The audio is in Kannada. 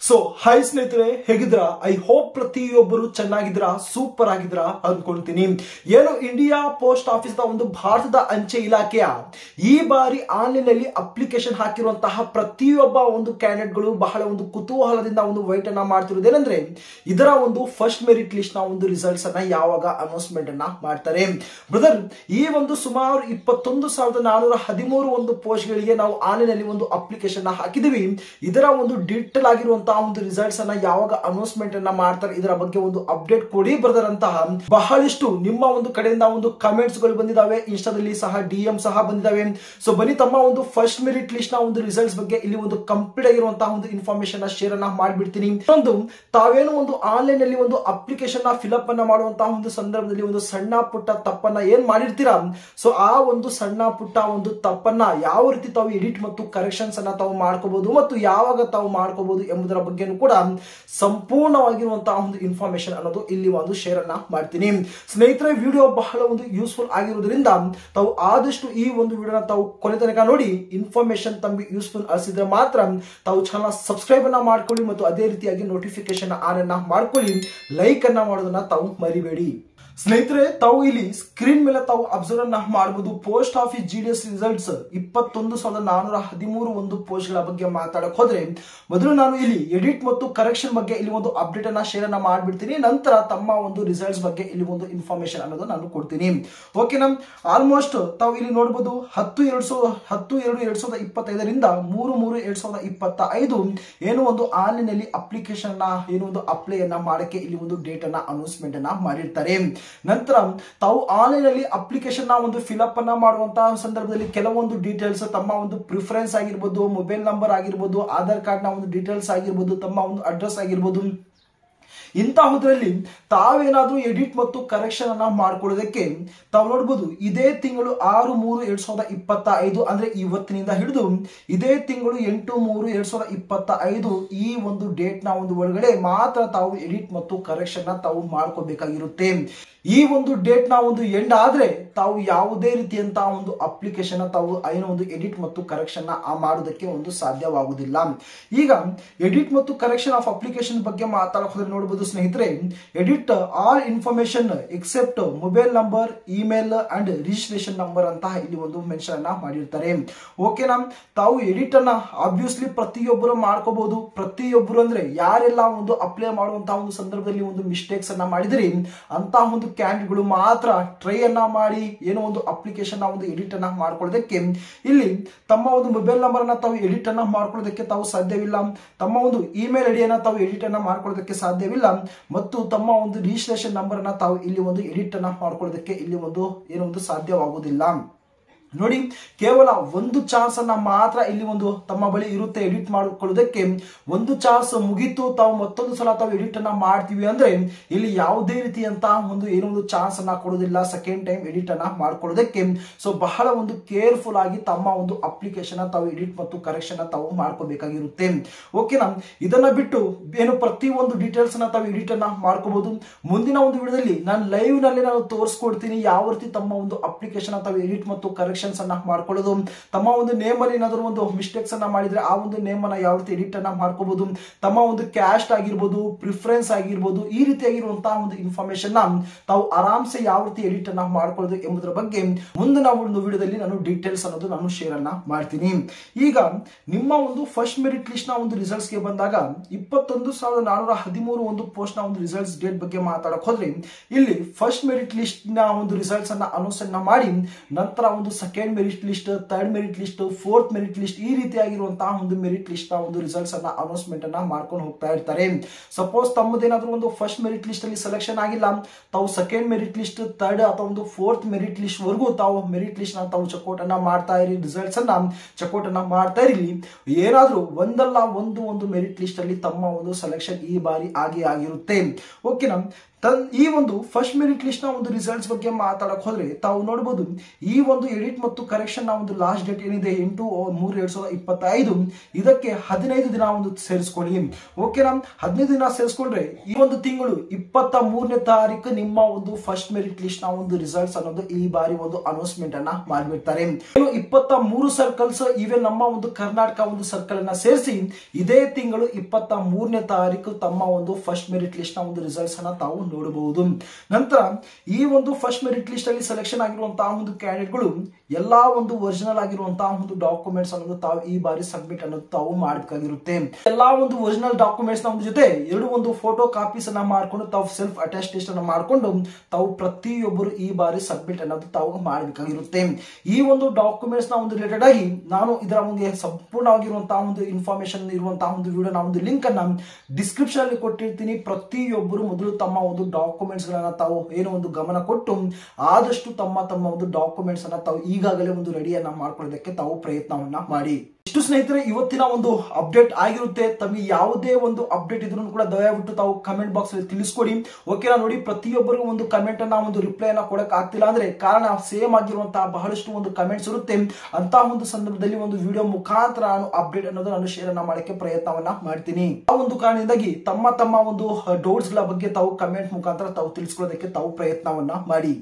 ಸೊ ಹೈ ಸ್ನೇಹಿತರೆ, ಹೇಗಿದ್ರಾ? ಐ ಹೋಪ್ ಪ್ರತಿಯೊಬ್ಬರು ಚೆನ್ನಾಗಿದ್ರಾ, ಸೂಪರ್ ಆಗಿದ್ರಾ ಅನ್ಕೊಳ್ತೀನಿ. ಏನು ಇಂಡಿಯಾ ಪೋಸ್ಟ್ ಆಫೀಸ್ ಒಂದು ಭಾರತದ ಅಂಚೆ ಇಲಾಖೆಯ ಈ ಬಾರಿ ಆನ್ಲೈನ್ ನಲ್ಲಿ ಅಪ್ಲಿಕೇಶನ್ ಹಾಕಿರುವಂತಹ ಪ್ರತಿಯೊಬ್ಬ ಒಂದು ಕ್ಯಾಂಡಿಡೇಟ್ಗಳು ಬಹಳ ಒಂದು ಕುತೂಹಲದಿಂದ ಒಂದು ವೈಟ್ ಅನ್ನ ಮಾಡ್ತಿರೋದೇನೆಂದ್ರೆ ಇದರ ಒಂದು ಫಸ್ಟ್ ಮೆರಿಟ್ ಲಿಸ್ಟ್ ನ ಒಂದು ರಿಸಲ್ಟ್ಸ್ ಅನ್ನ ಯಾವಾಗ ಅನೌನ್ಸ್ಮೆಂಟ್ ಅನ್ನ ಮಾಡ್ತಾರೆ. ಬ್ರದರ್, ಈ ಒಂದು ಸುಮಾರು 21,413 ಒಂದು ಪೋಸ್ಟ್ ಗಳಿಗೆ ನಾವು ಆನ್ಲೈನ್ ನಲ್ಲಿ ಒಂದು ಅಪ್ಲಿಕೇಶನ್ ಹಾಕಿದೀವಿ. ಇದರ ಒಂದು ಡೀಟೇಲ್ ಆಗಿರುವಂತಹ ಒಂದು ರಿಸಲ್ಟ್ಸ್ ಅನ್ನ ಯಾವಾಗ ಅನೌನ್ಸ್ಮೆಂಟ್ ಅನ್ನ ಮಾಡ್ತಾರೆ ಇದರ ಬಗ್ಗೆ ಒಂದು ಅಪ್ಡೇಟ್ ಕೊಡಿ ಬ್ರದರ್ ಅಂತಹ ಬಹಳಷ್ಟು ನಿಮ್ಮ ಒಂದು ಕಡೆಯಿಂದ ಒಂದು ಕಮೆಂಟ್ಸ್ ಗಳು ಬಂದಿದ್ದಾವೆ. ಇನ್ಸ್ಟಾದಲ್ಲಿ ಸಹ DM ಸಹ ಬಂದಿದ್ದಾವೆ. ಸೊ ಬನ್ನಿ, ತಮ್ಮ ಒಂದು ಫಸ್ಟ್ ಮೆರಿಟ್ ಲಿಸ್ಟ್ ನ ಒಂದು ರಿಸಲ್ಟ್ಸ್ ಬಗ್ಗೆ ಇಲ್ಲಿ ಒಂದು ಕಂಪ್ಲೀಟ್ ಆಗಿರುವಂತಹ ಒಂದು ಇನ್ಫಾರ್ಮೇಶನ್ ಶೇರ್ ಅನ್ನ ಮಾಡಿಬಿಡ್ತೀನಿ. ಒಂದು ತಾವೇನು ಒಂದು ಆನ್ಲೈನ್ ನಲ್ಲಿ ಒಂದು ಅಪ್ಲಿಕೇಶನ್ ನ ಫಿಲಪ್ ಅನ್ನ ಮಾಡುವಂತಹ ಒಂದು ಸಂದರ್ಭದಲ್ಲಿ ಒಂದು ಸಣ್ಣ ಪುಟ್ಟ ತಪ್ಪನ್ನ ಏನ್ ಮಾಡಿರ್ತೀರಾ, ಸೊ ಆ ಒಂದು ಸಣ್ಣ ಪುಟ್ಟ ಒಂದು ತಪ್ಪನ್ನ ಯಾವ ರೀತಿ ತಾವು ಎಡಿಟ್ ಮತ್ತು ಕರೆಕ್ಷನ್ಸ್ ಅನ್ನ ತಾವು ಮಾಡ್ಕೋಬಹುದು ಮತ್ತು ಯಾವಾಗ ತಾವು ಮಾಡ್ಕೋಬಹುದು ಎಂಬುದರ ಬಗ್ಗೆ ಕೂಡ ಸಂಪೂರ್ಣವಾಗಿರುವಂತಹ ಒಂದು ಇನ್ಫಾರ್ಮೇಶನ್ ಅನ್ನೋದು ಇಲ್ಲಿ ಒಂದು ಶೇರ್ ಅನ್ನ ಮಾಡ್ತೀನಿ. ಸ್ನೇಹಿತರೆ, ವಿಡಿಯೋ ಬಹಳ ಒಂದು ಯೂಸ್ಫುಲ್ ಆಗಿರುವುದರಿಂದ ತಾವು ಆದಷ್ಟು ಈ ಒಂದು ವಿಡಿಯೋನ ತಾವು ಕೊನೆ ತನಕ ನೋಡಿ ಇನ್ಫಾರ್ಮೇಶನ್ ತಮಗೆ ಯೂಸ್ಫುಲ್ ಅನಿಸಿದ್ರೆ ಮಾತ್ರ ತಾವು ಚಾನಲ್ ಸಬ್ಸ್ಕ್ರೈಬ್ ಅನ್ನ ಮಾಡ್ಕೊಳ್ಳಿ ಮತ್ತು ಅದೇ ರೀತಿಯಾಗಿ ನೋಟಿಫಿಕೇಶನ್ ಆನ್ ಅನ್ನ ಮಾಡ್ಕೊಳ್ಳಿ. ಲೈಕ್ ಅನ್ನ ಮಾಡೋದನ್ನ ತಾವು ಮರಿಬೇಡಿ. ಸ್ನೇಹಿತರೆ, ತಾವು ಇಲ್ಲಿ ಸ್ಕ್ರೀನ್ ಮೇಲೆ ತಾವು ಅಬ್ಸರ್ವ್ ಅನ್ನ ಮಾಡಬಹುದು. ಪೋಸ್ಟ್ ಆಫೀಸ್ GDS ರಿಸಲ್ಟ್ಸ್ 21,413 ಒಂದು ಪೋಸ್ಟ್ ಗಳ ಬಗ್ಗೆ ಮಾತಾಡಕ್ ಹೋದ್ರೆ ಮೊದಲು ನಾನು ಇಲ್ಲಿ ಎಡಿಟ್ ಮತ್ತು ಕರೆಕ್ಷನ್ ಬಗ್ಗೆ ಇಲ್ಲಿ ಒಂದು ಅಪ್ಡೇಟ್ ಅನ್ನ ಶೇರ್ ಅನ್ನ ಮಾಡ್ಬಿಡ್ತೀನಿ. ನಂತರ ತಮ್ಮ ಒಂದು ರಿಸಲ್ಟ್ಸ್ ಬಗ್ಗೆ ಇಲ್ಲಿ ಒಂದು ಇನ್ಫಾರ್ಮೇಶನ್ ಅನ್ನೋದು ನಾನು ಕೊಡ್ತೀನಿ. ಓಕೆನಾ? ಆಲ್ಮೋಸ್ಟ್ ತಾವು ಇಲ್ಲಿ ನೋಡಬಹುದು 10/2/2025ರಿಂದ 3/3/2025 ಏನು ಒಂದು ಆನ್ಲೈನ್ ನಲ್ಲಿ ಅಪ್ಲಿಕೇಶನ್ ಏನು ಒಂದು ಅಪ್ಲೈ ಅನ್ನ ಮಾಡಕ್ಕೆ ಇಲ್ಲಿ ಒಂದು ಡೇಟ್ ಅನ್ನ ಅನೌನ್ಸ್ಮೆಂಟ್ ಅನ್ನ ಮಾಡಿರ್ತಾರೆ. ನಂತರ ತಾವು ಆನ್ಲೈನ್ ಅಲ್ಲಿ ಅಪ್ಲಿಕೇಶನ್ ನ ಒಂದು ಫಿಲಪ್ ಅನ್ನ ಮಾಡುವಂತಹ ಸಂದರ್ಭದಲ್ಲಿ ಕೆಲವೊಂದು ಡೀಟೇಲ್ಸ್, ತಮ್ಮ ಒಂದು ಪ್ರಿಫರೆನ್ಸ್ ಆಗಿರ್ಬೋದು, ಮೊಬೈಲ್ ನಂಬರ್ ಆಗಿರ್ಬೋದು, ಆಧಾರ್ ಕಾರ್ಡ್ ನ ಒಂದು ಡೀಟೇಲ್ಸ್ ಆಗಿರ್ಬೋದು, ತಮ್ಮ ಒಂದು ಅಡ್ರೆಸ್ ಆಗಿರ್ಬೋದು, ಇಂತಹುದ್ರಲ್ಲಿ ತಾವೇನಾದ್ರೂ ಎಡಿಟ್ ಮತ್ತು ಕರೆಕ್ಷನ್ ಅನ್ನ ಮಾಡ್ಕೊಳ್ಳೋದಕ್ಕೆ ತಾವು ನೋಡಬಹುದು ಇದೇ ತಿಂಗಳು 6/3/2025 ಅಂದ್ರೆ ಇವತ್ತಿನಿಂದ ಹಿಡಿದು ಇದೇ ತಿಂಗಳು 8/3/2025 ಈ ಒಂದು ಡೇಟ್ ನ ಒಂದು ಒಳಗಡೆ ಮಾತ್ರ ತಾವು ಎಡಿಟ್ ಮತ್ತು ಕರೆಕ್ಷನ್ ನ ತಾವು ಮಾಡ್ಕೋಬೇಕಾಗಿರುತ್ತೆ. ಈ ಒಂದು ಡೇಟ್ ನ ಒಂದು ಎಂಡ್ ಆದ್ರೆ ತಾವು ಯಾವುದೇ ರೀತಿಯಂತಹ ಒಂದು ಅಪ್ಲಿಕೇಶನ್ ತಾವು ಏನೋ ಒಂದು ಎಡಿಟ್ ಮತ್ತು ಕರೆಕ್ಷನ್ ಮಾಡೋದಕ್ಕೆ ಒಂದು ಸಾಧ್ಯವಾಗುವುದಿಲ್ಲ. ಈಗ ಎಡಿಟ್ ಮತ್ತು ಕರೆಕ್ಷನ್ ಆಫ್ ಅಪ್ಲಿಕೇಶನ್ ಬಗ್ಗೆ ಮಾತಾಡೋದ್ರೆ ನೋಡಬಹುದು ಸ್ನೇಹಿತರೆ, edit all information except mobile number, email and registration number ಅಂತ ಇಲ್ಲಿ ಒಂದು ಮೆನ್ಷನ್ ಅನ್ನ ಮಾಡಿರ್ತಾರೆ. ಓಕೆನಾ? ತಾವು ಎಡಿಟ್ ಅನ್ನ ಆಬ್ವಿಯಸ್ಲಿ ಪ್ರತಿಯೊಬ್ಬರು ಮಾಡ್ಕೋಬಹುದು. ಪ್ರತಿಯೊಬ್ಬರು ಅಂದ್ರೆ ಯಾರೆಲ್ಲ ಒಂದು ಅಪ್ಲೈ ಮಾಡುವಂತಹ ಒಂದು ಸಂದರ್ಭದಲ್ಲಿ ಒಂದು ಮಿಸ್ಟೇಕ್ಸ್ ಅನ್ನ ಮಾಡಿದ್ರಿ ಅಂತ ಒಂದು ಕ್ಯಾಂಡಿಡೇಟ್ಗಳು ಮಾತ್ರ ಟ್ರೈ ಅನ್ನ ಮಾಡಿ ಏನೋ ಒಂದು ಅಪ್ಲಿಕೇಶನ್ ಒಂದು ಎಡಿಟ್ ಅನ್ನ ಮಾಡ್ಕೊಳ್ಳೋದಕ್ಕೆ ಇಲ್ಲಿ ತಮ್ಮ ಒಂದು ಮೊಬೈಲ್ ನಂಬರ್ ಅನ್ನ ತಾವು ಎಡಿಟ್ ಅನ್ನ ಮಾಡ್ಕೊಳ್ಳೋದಕ್ಕೆ ತಾವು ಸಾಧ್ಯವಿಲ್ಲ. ತಮ್ಮ ಒಂದು ಇಮೇಲ್ ಐಡಿ ಅನ್ನ ತಾವು ಎಡಿಟ್ ಅನ್ನ ಮಾಡ್ಕೊಳ್ಳೋದಕ್ಕೆ ಸಾಧ್ಯವಿಲ್ಲ ಮತ್ತು ತಮ್ಮ ಒಂದು ರಿಜಿಸ್ಟ್ರೇಷನ್ ನಂಬರ್ ಅನ್ನ ತಾವು ಇಲ್ಲಿ ಒಂದು ಎಡಿಟ್ ಅನ್ನ ಮಾಡ್ಕೊಳ್ಳೋದಕ್ಕೆ ಇಲ್ಲಿ ಒಂದು ಏನೋ ಒಂದು ಸಾಧ್ಯವಾಗುವುದಿಲ್ಲ. ನೋಡಿ, ಕೇವಲ ಒಂದು ಚಾನ್ಸ್ ಅನ್ನ ಮಾತ್ರ ಇಲ್ಲಿ ಒಂದು ತಮ್ಮ ಬಳಿ ಇರುತ್ತೆ ಎಡಿಟ್ ಮಾಡಿಕೊಳ್ಳೋದಕ್ಕೆ. ಒಂದು ಚಾನ್ಸ್ ಮುಗಿತು, ತಾವು ಮತ್ತೊಂದು ಸಲ ತಾವು ಎಡಿಟ್ ಅನ್ನ ಮಾಡ್ತೀವಿ ಅಂದ್ರೆ ಇಲ್ಲಿ ಯಾವುದೇ ರೀತಿಯಂತಹ ಒಂದು ಏನೋ ಒಂದು ಚಾನ್ಸ್ ಅನ್ನ ಕೊಡೋದಿಲ್ಲ ಸೆಕೆಂಡ್ ಟೈಮ್ ಎಡಿಟ್ ಅನ್ನ ಮಾಡ್ಕೊಳ್ಳೋದಕ್ಕೆ. ಸೊ ಬಹಳ ಒಂದು ಕೇರ್ಫುಲ್ ಆಗಿ ತಮ್ಮ ಒಂದು ಅಪ್ಲಿಕೇಶನ್ ತಾವು ಎಡಿಟ್ ಮತ್ತು ಕರೆಕ್ಷನ್ ತಾವು ಮಾಡ್ಕೋಬೇಕಾಗಿರುತ್ತೆ. ಓಕೆನಾ? ಇದನ್ನ ಬಿಟ್ಟು ಏನು ಪ್ರತಿ ಒಂದು ಡೀಟೇಲ್ಸ್ ಅನ್ನ ತಾವು ಎಡಿಟ್ ಅನ್ನ ಮಾಡ್ಕೋಬಹುದು. ಮುಂದಿನ ಒಂದು ವಿಡಿಯೋದಲ್ಲಿ ನಾನು ಲೈವ್ ನಲ್ಲಿ ನಾನು ತೋರಿಸ್ಕೊಡ್ತೀನಿ ಯಾವ ರೀತಿ ತಮ್ಮ ಒಂದು ಅಪ್ಲಿಕೇಶನ್ ತಾವು ಎಡಿಟ್ ಮತ್ತು ಕರೆಕ್ಷನ್ ಅನ್ನ ಮಾಡ್ಕೊಳ್ಳೋದು. ತಮ್ಮ ಒಂದು ನೇಮ್ ಅಲ್ಲಿ ಏನಾದರೂ ಒಂದು ಮಿಸ್ಟೇಕ್ಸ್ ಅನ್ನ ಮಾಡಿದ್ರೆ ಆ ಒಂದು ನೇಮ್ ಅನ್ನ ಯಾವ ರೀತಿ ಎಡಿಟ್ ಅನ್ನ ಮಾಡ್ಕೋಬಹುದು. ತಮ್ಮ ಒಂದು ಕ್ಯಾಸ್ಟ್ ಆಗಿರ್ಬೋದು, ಪ್ರಿಫರೆನ್ಸ್ ಆಗಿರ್ಬೋದು, ಈ ರೀತಿಯಾಗಿರುವಂತಹ ಒಂದು ಇನ್ಫಾರ್ಮೇಶನ್ ತಾವು ಆರಾಮ್ಸೆ ಯಾವ ರೀತಿ ಎಡಿಟ್ ಅನ್ನ ಮಾಡ್ಕೊಳ್ಳೋದು ಎಂಬುದರ ಬಗ್ಗೆ ಮುಂದಿನ ಒಂದು ವಿಡಿಯೋದಲ್ಲಿ ನಾನು ಡೀಟೇಲ್ಸ್ ಅನ್ನೋದು ನಾನು ಶೇರ್ ಅನ್ನ ಮಾಡ್ತೀನಿ. ಈಗ ನಿಮ್ಮ ಒಂದು ಫಸ್ಟ್ ಮೆರಿಟ್ ಲಿಸ್ಟ್ ನ ಒಂದು ರಿಸಲ್ಟ್ಸ್ ಗೆ ಬಂದಾಗ 21,413 ಒಂದು ಪೋಸ್ಟ್ ನ ಒಂದು ರಿಸಲ್ಟ್ಸ್ ಡೇಟ್ ಬಗ್ಗೆ ಮಾತಾಡಕ್ ಹೋದ್ರೆ ಇಲ್ಲಿ ಫಸ್ಟ್ ಮೆರಿಟ್ ಲಿಸ್ಟ್ ನ ಒಂದು ರಿಸಲ್ಟ್ಸ್ ಅನ್ನ ಅನೌನ್ಸ್ ಮಾಡಿ ನಂತರ ಒಂದು second merit list, third merit list, fourth merit list ಈ ರೀತಿಯಾಗಿರುವಂತಹ ಒಂದು ಮೆರಿಟ್ ಲಿಸ್ಟ್ ನ ಒಂದು ರಿಸಲ್ಟ್ಸ್ ಅನ್ನ ಅನೌನ್ಸ್ಮೆಂಟ್ ಅನ್ನ ಮಾಡ್ಕೊಂಡು ಹೋಗ್ತಾ ಇರ್ತಾರೆ. ಸಪೋಸ್ ತಮ್ಮದೇನಾದ್ರೂ ಒಂದು ಫಸ್ಟ್ ಮೆರಿಟ್ ಲಿಸ್ಟ್ ಅಲ್ಲಿ ಸೆಲೆಕ್ಷನ್ ಆಗಿಲ್ಲ, ತಾವು ಸೆಕೆಂಡ್ ಮೆರಿಟ್ ಲಿಸ್ಟ್, ಥರ್ಡ್ ಅಥವಾ ಒಂದು ಫೋರ್ತ್ ಮೆರಿಟ್ ಲಿಸ್ಟ್ ವರೆಗೂ ತಾವು ಮೆರಿಟ್ ಲಿಸ್ಟ್ ನ ತಾವು ಚೆಕ್ಔಟ್ ಅನ್ನ ಮಾಡ್ತಾ ಇರಿ, ರಿಸಲ್ಟ್ಸ್ ಅನ್ನ ಚೆಕ್ಔಟ್ ಅನ್ನ ಮಾಡ್ತಾ ಇರಲಿ. ಏನಾದ್ರೂ ಒಂದಲ್ಲ ಒಂದು ಮೆರಿಟ್ ಲಿಸ್ಟ್ ಅಲ್ಲಿ ತಮ್ಮ ಒಂದು ಸೆಲೆಕ್ಷನ್ ಈ ಬಾರಿ ಆಗಿರುತ್ತೆ. ಓಕೆನಾ? ಈ ಒಂದು ಫಸ್ಟ್ ಮೆರಿಟ್ ಲಿಸ್ಟ್ ನ ಒಂದು ರಿಸಲ್ಟ್ಸ್ ಬಗ್ಗೆ ಮಾತಾಡಕ್ ಹೋದ್ರೆ ತಾವು ನೋಡಬಹುದು ಈ ಒಂದು ಎಡಿಟ್ ಮತ್ತು ಕರೆಕ್ಷನ್ ನ ಒಂದು ಲಾಸ್ಟ್ ಡೇಟ್ ಏನಿದೆ 8/3/2025 ಇದಕ್ಕೆ 15 ದಿನ ಒಂದು ಸೇರಿಸ್ಕೊಳ್ಳಿ. ಓಕೆನಾ, 15 ದಿನ ಸೇರಿಸ್ಕೊಂಡ್ರೆ ಈ ಒಂದು ತಿಂಗಳು 23ನೇ ತಾರೀಕು ನಿಮ್ಮ ಒಂದು ಫಸ್ಟ್ ಮೆರಿಟ್ ಲಿಸ್ಟ್ ನ ಒಂದು ರಿಸಲ್ಟ್ಸ್ ಅನ್ನೋದು ಈ ಬಾರಿ ಒಂದು ಅನೌನ್ಸ್ಮೆಂಟ್ ಅನ್ನ ಮಾಡಿಬಿಡ್ತಾರೆ. 23 ಸರ್ಕಲ್ಸ್ ಇವೆ ನಮ್ಮ ಒಂದು ಕರ್ನಾಟಕ ಒಂದು ಸರ್ಕಲ್ ಅನ್ನ ಸೇರಿಸಿ ಇದೇ ತಿಂಗಳು 23ನೇ ತಾರೀಕು ತಮ್ಮ ಒಂದು ಫಸ್ಟ್ ಮೆರಿಟ್ ಲಿಸ್ಟ್ ನ ಒಂದು ರಿಸಲ್ಟ್ಸ್ ಅನ್ನ ತಾವು ನೋಡಬಹುದು. ನಂತರ ಈ ಒಂದು ಫಸ್ಟ್ ಮೆರಿಟ್ ಲಿಸ್ಟ್ ಅಲ್ಲಿ ಸೆಲೆಕ್ಷನ್ ಆಗಿರುವಂತಹ ಒಂದು ಕ್ಯಾಂಡಿಡೇಟ್ಗಳು ಎಲ್ಲಾ ಒಂದು ಒರಿಜಿನಲ್ ಆಗಿರುವಂತಹ ಒಂದು ಡಾಕ್ಯುಮೆಂಟ್ಸ್ ಅನ್ನೋದು ತಾವು ಈ ಬಾರಿ ಸಬ್ಮಿಟ್ ಅನ್ನೋದು ತಾವು ಮಾಡಬೇಕಾಗಿರುತ್ತೆ. ಎಲ್ಲಾ ಒಂದು ಒರಿಜಿನಲ್ ಡಾಕ್ಯುಮೆಂಟ್ಸ್ ನ ಒಂದು ಜೊತೆ ಎರಡು ಒಂದು ಫೋಟೋ ಕಾಪೀಸ್ ಅನ್ನ ಮಾಡ್ಕೊಂಡು ತಾವು ಸೆಲ್ಫ್ ಅಟೆಸ್ಟೇಷನ್ ಅನ್ನ ಮಾಡ್ಕೊಂಡು ತಾವು ಪ್ರತಿಯೊಬ್ಬರು ಈ ಬಾರಿ ಸಬ್ಮಿಟ್ ಅನ್ನೋದು ತಾವು ಮಾಡಬೇಕಾಗಿರುತ್ತೆ. ಈ ಒಂದು ಡಾಕ್ಯುಮೆಂಟ್ಸ್ ನ ಒಂದು ರಿಲೇಟೆಡ್ ಆಗಿ ನಾನು ಇದರ ಒಂದು ಸಂಪೂರ್ಣವಾಗಿರುವಂತಹ ಒಂದು ಇನ್ಫಾರ್ಮೇಶನ್ ಇರುವಂತಹ ಒಂದು ವಿಡಿಯೋ ನ ಒಂದು ಲಿಂಕ್ ಅನ್ನ ಡಿಸ್ಕ್ರಿಪ್ಷನ್ ಅಲ್ಲಿ ಕೊಟ್ಟಿರ್ತೀನಿ. ಪ್ರತಿಯೊಬ್ಬರು ಮೊದಲು ತಮ್ಮ ಒಂದು ಡಾಕ್ಯುಮೆಂಟ್ಸ್ ಗಳನ್ನ ತಾವು ಏನೋ ಒಂದು ಗಮನ ಕೊಟ್ಟು ಆದಷ್ಟು ತಮ್ಮ ಒಂದು ಡಾಕ್ಯುಮೆಂಟ್ಸ್ ಅನ್ನ ತಾವು ಈಗಾಗಲೇ ಒಂದು ರೆಡಿಯನ್ನ ಮಾಡ್ಕೊಳ್ಳೋದಕ್ಕೆ ತಾವು ಪ್ರಯತ್ನವನ್ನ ಮಾಡಿ. ಇಷ್ಟು ಸ್ನೇಹಿತರೆ ಇವತ್ತಿನ ಒಂದು ಅಪ್ಡೇಟ್ ಆಗಿರುತ್ತೆ. ತಮಗೆ ಯಾವುದೇ ಒಂದು ಅಪ್ಡೇಟ್ ಇದ್ರೂ ಕೂಡ ದಯವಿಟ್ಟು ತಾವು ಕಮೆಂಟ್ ಬಾಕ್ಸ್ ಅಲ್ಲಿ ತಿಳಿಸ್ಕೊಡಿ. ಓಕೆನಾ, ನೋಡಿ ಪ್ರತಿಯೊಬ್ಬರಿಗೂ ಒಂದು ಕಮೆಂಟ್ ಅನ್ನ ಒಂದು ರಿಪ್ಲೈ ಅನ್ನ ಕೊಡಕ್ ಆಗ್ತಿಲ್ಲ ಅಂದ್ರೆ ಕಾರಣ ಸೇಮ್ ಆಗಿರುವಂತಹ ಬಹಳಷ್ಟು ಒಂದು ಕಮೆಂಟ್ಸ್ ಇರುತ್ತೆ. ಅಂತ ಒಂದು ಸಂದರ್ಭದಲ್ಲಿ ಒಂದು ವಿಡಿಯೋ ಮುಖಾಂತರ ನಾನು ಅಪ್ಡೇಟ್ ಅನ್ನೋದು ನಾನು ಶೇರ್ ಅನ್ನ ಮಾಡಕ್ಕೆ ಪ್ರಯತ್ನವನ್ನ ಮಾಡ್ತೀನಿ. ಆ ಒಂದು ಕಾರಣದಿಂದಾಗಿ ತಮ್ಮ ಒಂದು ಡೌಟ್ಸ್ ಗಳ ಬಗ್ಗೆ ತಾವು ಕಮೆಂಟ್ ಮುಖಾಂತರ ತಾವು ತಿಳಿಸ್ಕೊಳ್ಳೋದಕ್ಕೆ ತಾವು ಪ್ರಯತ್ನವನ್ನ ಮಾಡಿ.